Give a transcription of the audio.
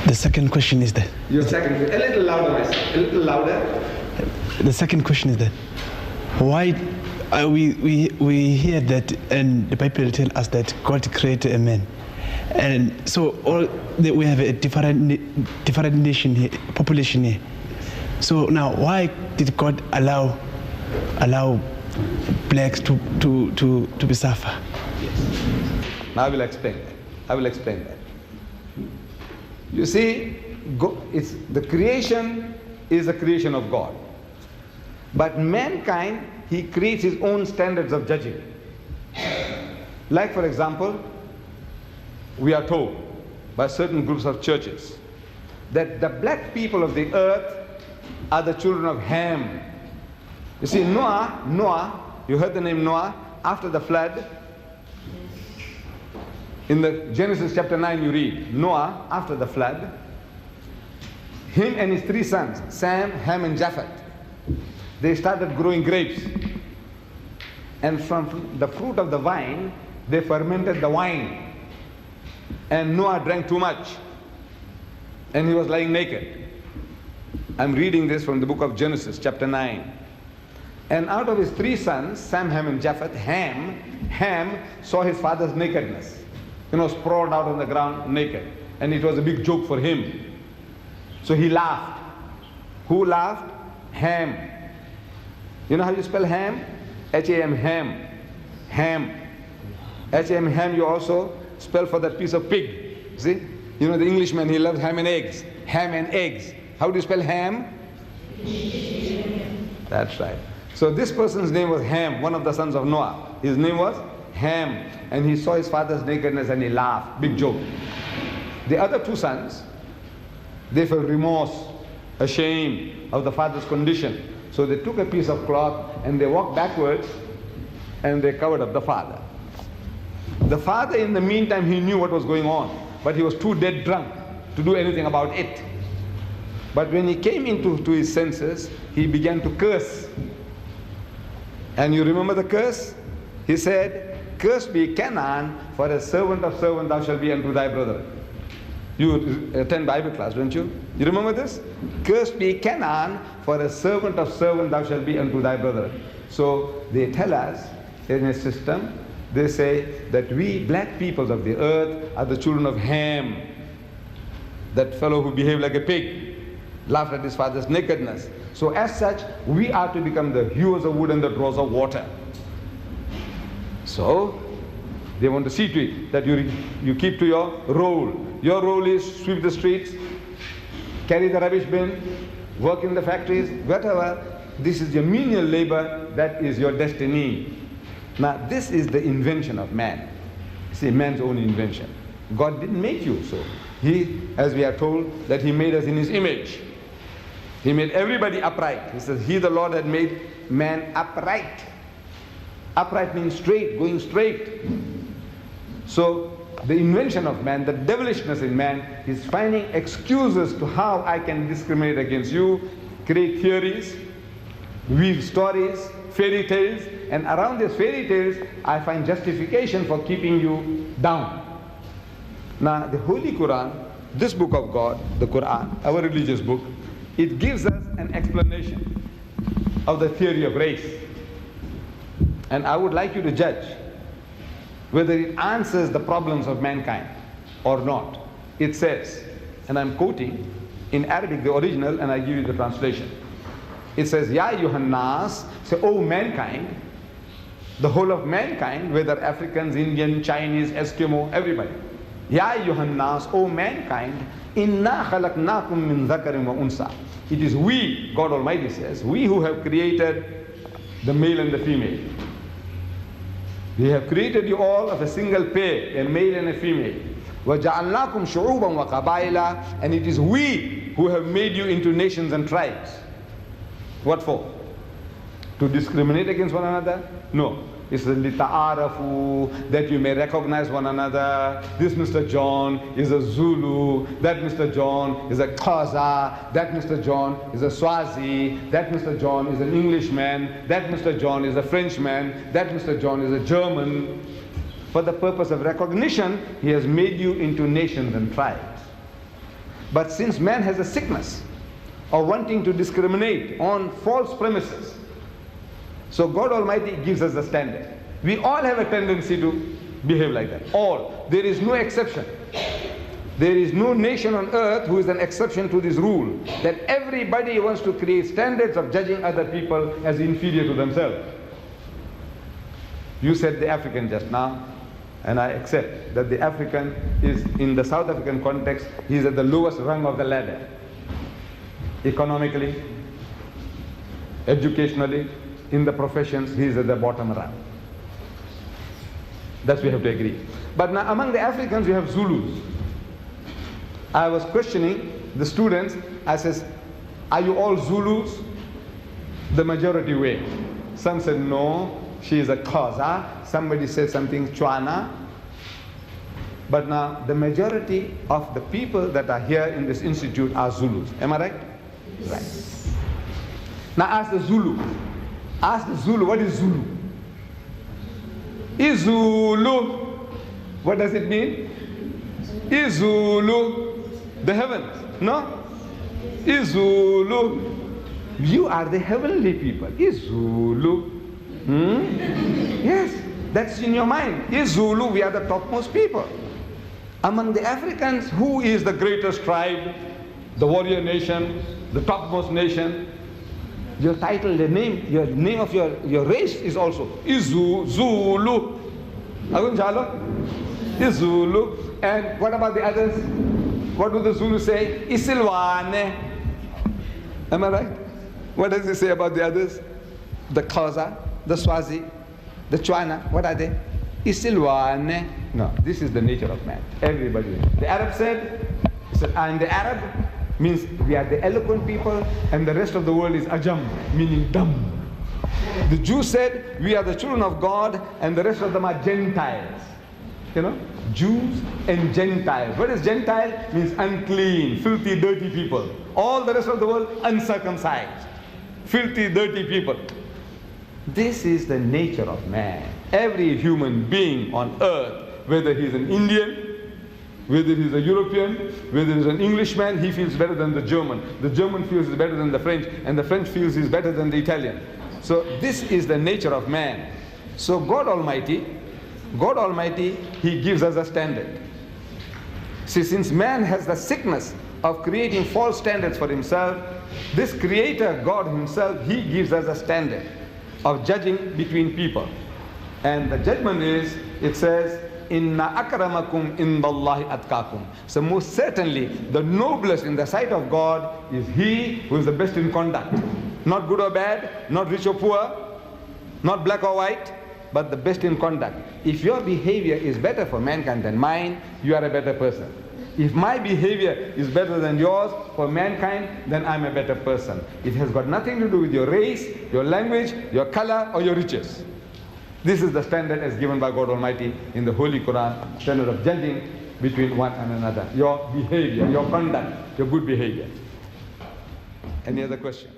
The second question is that. Your second question. A little louder, my son. A little louder. The second question is that. Why we hear that, and the Bible tells us that God created a man, and so we have a different nation here, population here. So now, why did God allow blacks to be suffer? Yes. Now I will explain that. You see, the creation is the creation of God. But mankind, he creates his own standards of judging. Like, for example, we are told by certain groups of churches that the black people of the earth are the children of Ham. You see, Noah, you heard the name Noah, after the flood. In the Genesis chapter 9 you read, Noah, after the flood, him and his 3 sons, Sam, Ham and Japheth, they started growing grapes. And from the fruit of the vine, they fermented the wine. And Noah drank too much. And he was lying naked. I'm reading this from the book of Genesis, chapter 9. And out of his 3 sons, Sam, Ham and Japheth, Ham saw his father's nakedness. Sprawled out on the ground naked. And it was a big joke for him. So he laughed. Who laughed? Ham. You know how you spell ham? H-A-M, ham. Ham. H-A-M, ham, you also spell for that piece of pig. See? You know the Englishman, he loves ham and eggs. Ham and eggs. How do you spell ham? That's right. So this person's name was Ham, one of the sons of Noah. His name was Ham. And he saw his father's nakedness and he laughed. Big joke. The other 2 sons, they felt remorse, ashamed of the father's condition. So they took a piece of cloth and they walked backwards and they covered up the father. The father, in the meantime, he knew what was going on, but he was too dead drunk to do anything about it. But when he came into his senses, he began to curse. And you remember the curse? He said, "Cursed be Canaan, for a servant of servant thou shalt be unto thy brother." You attend Bible class, don't you? You remember this? "Cursed be Canaan, for a servant of servant thou shalt be unto thy brother." So they tell us in a system, they say that we black peoples of the earth are the children of Ham. That fellow who behaved like a pig, laughed at his father's nakedness. So as such, we are to become the hewers of wood and the drawers of water. So they want to see to it that you keep to your role. Your role is sweep the streets, carry the rubbish bin, work in the factories, whatever. This is your menial labor, that is your destiny. Now this is the invention of man. See, man's own invention. God didn't make you so. He, as we are told, that he made us in his image. He made everybody upright. He says, he the Lord had made man upright. Upright means straight, going straight. So the invention of man, the devilishness in man, is finding excuses to how I can discriminate against you, create theories, weave stories, fairy tales, and around these fairy tales I find justification for keeping you down. Now the Holy Quran, this book of God, the Quran, our religious book, it gives us an explanation of the theory of race. And I would like you to judge whether it answers the problems of mankind or not. It says, and I'm quoting in Arabic the original, and I give you the translation. It says, Ya ayyuhan nas, say, oh mankind, the whole of mankind, whether Africans, Indian, Chinese, Eskimo, everybody. Ya ayyuhan nas, oh mankind, inna khalaqnakum min dhakarin wa unsa. It is we, God Almighty says, we who have created the male and the female. We have created you all of a single pair, a male and a female. وَجَعَلْنَاكُمْ شُعُوبًا وَقَبَائِلًا. And it is we who have made you into nations and tribes. What for? To discriminate against one another? No. It's لِتَعَارَفُوا, that you may recognize one another. This Mr. John is a Zulu, that Mr. John is a Xhosa, that Mr. John is a Swazi, that Mr. John is an Englishman, that Mr. John is a Frenchman, that Mr. John is a German. For the purpose of recognition, he has made you into nations and tribes. But since man has a sickness of wanting to discriminate on false premises, so God Almighty gives us the standard. We all have a tendency to behave like that. All. There is no exception. There is no nation on earth who is an exception to this rule, that everybody wants to create standards of judging other people as inferior to themselves. You said the African just now, and I accept that the African is, in the South African context, he is at the lowest rung of the ladder. Economically, educationally, in the professions, he is at the bottom rung. That we have to agree. But now among the Africans, we have Zulus. I was questioning the students. I says, are you all Zulus? The majority way. Some said no, she is a Xhosa. Somebody said something Tswana. But now the majority of the people that are here in this institute are Zulus. Am I right? Right. Now ask the Zulu. Ask the Zulu, what is Zulu? Izulu. What does it mean? Izulu. The heavens. No? Izulu. You are the heavenly people. Izulu. Yes, that's in your mind. Izulu, we are the topmost people. Among the Africans, who is the greatest tribe, the warrior nation, the topmost nation? Your title, the name, your name of your race is also Zulu. Izulu. And what about the others? What do the Zulu say? Isilwane. Am I right? What does it say about the others? The Xhosa, the Swazi, the Tswana, what are they? Isilwane. No, this is the nature of man. Everybody. The Arab said, I'm the Arab, means we are the eloquent people, and the rest of the world is Ajam, meaning dumb. The Jews said, we are the children of God, and the rest of them are Gentiles. You know, Jews and Gentiles. What is Gentile? Means unclean, filthy, dirty people. All the rest of the world, uncircumcised, filthy, dirty people. This is the nature of man. Every human being on earth, whether he's an Indian, whether he's a European, whether he's an Englishman, he feels better than the German. The German feels he's better than the French, and the French feels he's better than the Italian. So this is the nature of man. So God Almighty, He gives us a standard. See, since man has the sickness of creating false standards for himself, this Creator, God Himself, He gives us a standard of judging between people. And the judgment is, it says, Inna akramakum indallahi atqakum. So most certainly, the noblest in the sight of God is he who is the best in conduct. Not good or bad, not rich or poor, not black or white, but the best in conduct. If your behavior is better for mankind than mine, you are a better person. If my behavior is better than yours for mankind, then I'm a better person. It has got nothing to do with your race, your language, your color, or your riches. This is the standard as given by God Almighty in the Holy Quran, standard of judging between one and another. Your behavior, your conduct, your good behavior. Any other question?